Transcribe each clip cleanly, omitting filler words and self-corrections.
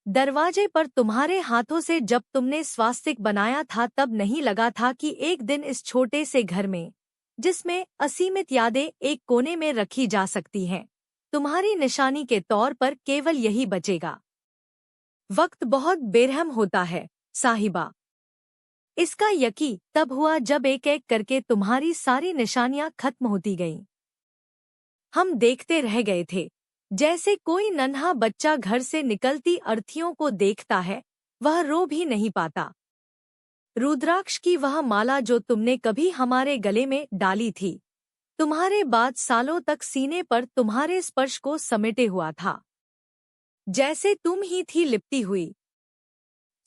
दरवाजे पर तुम्हारे हाथों से जब तुमने स्वास्तिक बनाया था तब नहीं लगा था कि एक दिन इस छोटे से घर में, जिसमें असीमित यादें एक कोने में रखी जा सकती हैं, तुम्हारी निशानी के तौर पर केवल यही बचेगा। वक्त बहुत बेरहम होता है साहिबा। इसका यकीन तब हुआ जब एक एक करके तुम्हारी सारी निशानियां खत्म होती गईं। हम देखते रह गए थे, जैसे कोई नन्हा बच्चा घर से निकलती अर्थियों को देखता है, वह रो भी नहीं पाता। रुद्राक्ष की वह माला जो तुमने कभी हमारे गले में डाली थी, तुम्हारे बाद सालों तक सीने पर तुम्हारे स्पर्श को समेटे हुआ था, जैसे तुम ही थी लिपटी हुई।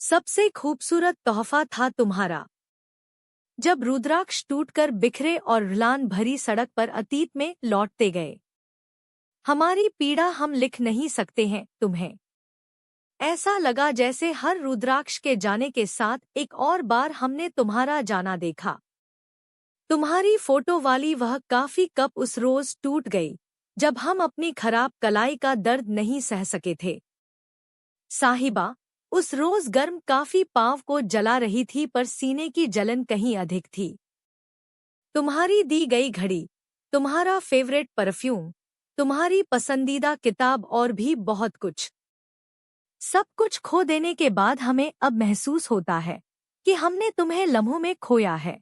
सबसे खूबसूरत तोहफा था तुम्हारा। जब रुद्राक्ष टूटकर बिखरे और रुलान भरी सड़क पर अतीत में लौटते गए, हमारी पीड़ा हम लिख नहीं सकते हैं तुम्हें। ऐसा लगा जैसे हर रुद्राक्ष के जाने के साथ एक और बार हमने तुम्हारा जाना देखा। तुम्हारी फोटो वाली वह काफी कप उस रोज टूट गई जब हम अपनी खराब कलाई का दर्द नहीं सह सके थे। साहिबा, उस रोज गर्म काफी पांव को जला रही थी पर सीने की जलन कहीं अधिक थी। तुम्हारी दी गई घड़ी, तुम्हारा फेवरेट परफ्यूम, तुम्हारी पसंदीदा किताब और भी बहुत कुछ। सब कुछ खो देने के बाद हमें अब महसूस होता है कि हमने तुम्हें लम्हों में खोया है।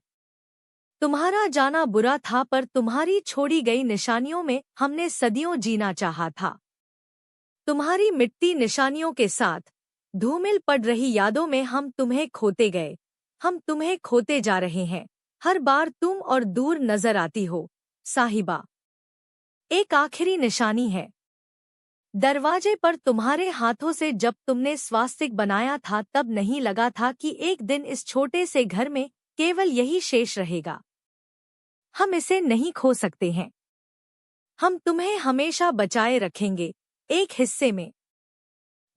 तुम्हारा जाना बुरा था पर तुम्हारी छोड़ी गई निशानियों में हमने सदियों जीना चाहा था। तुम्हारी मिटती निशानियों के साथ धूमिल पड़ रही यादों में हम तुम्हें खोते गए, हम तुम्हें खोते जा रहे हैं। हर बार तुम और दूर नजर आती हो साहिबा। एक आखिरी निशानी है। दरवाजे पर तुम्हारे हाथों से जब तुमने स्वास्तिक बनाया था तब नहीं लगा था कि एक दिन इस छोटे से घर में केवल यही शेष रहेगा। हम इसे नहीं खो सकते हैं। हम तुम्हें हमेशा बचाए रखेंगे, एक हिस्से में।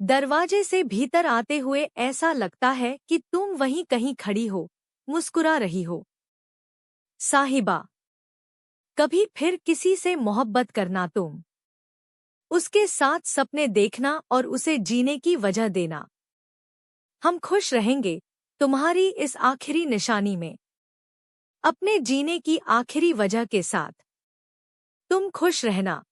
दरवाजे से भीतर आते हुए ऐसा लगता है कि तुम वहीं कहीं खड़ी हो, मुस्कुरा रही हो। साहिबा, कभी फिर किसी से मोहब्बत करना, तुम उसके साथ सपने देखना और उसे जीने की वजह देना। हम खुश रहेंगे तुम्हारी इस आखिरी निशानी में, अपने जीने की आखिरी वजह के साथ। तुम खुश रहना।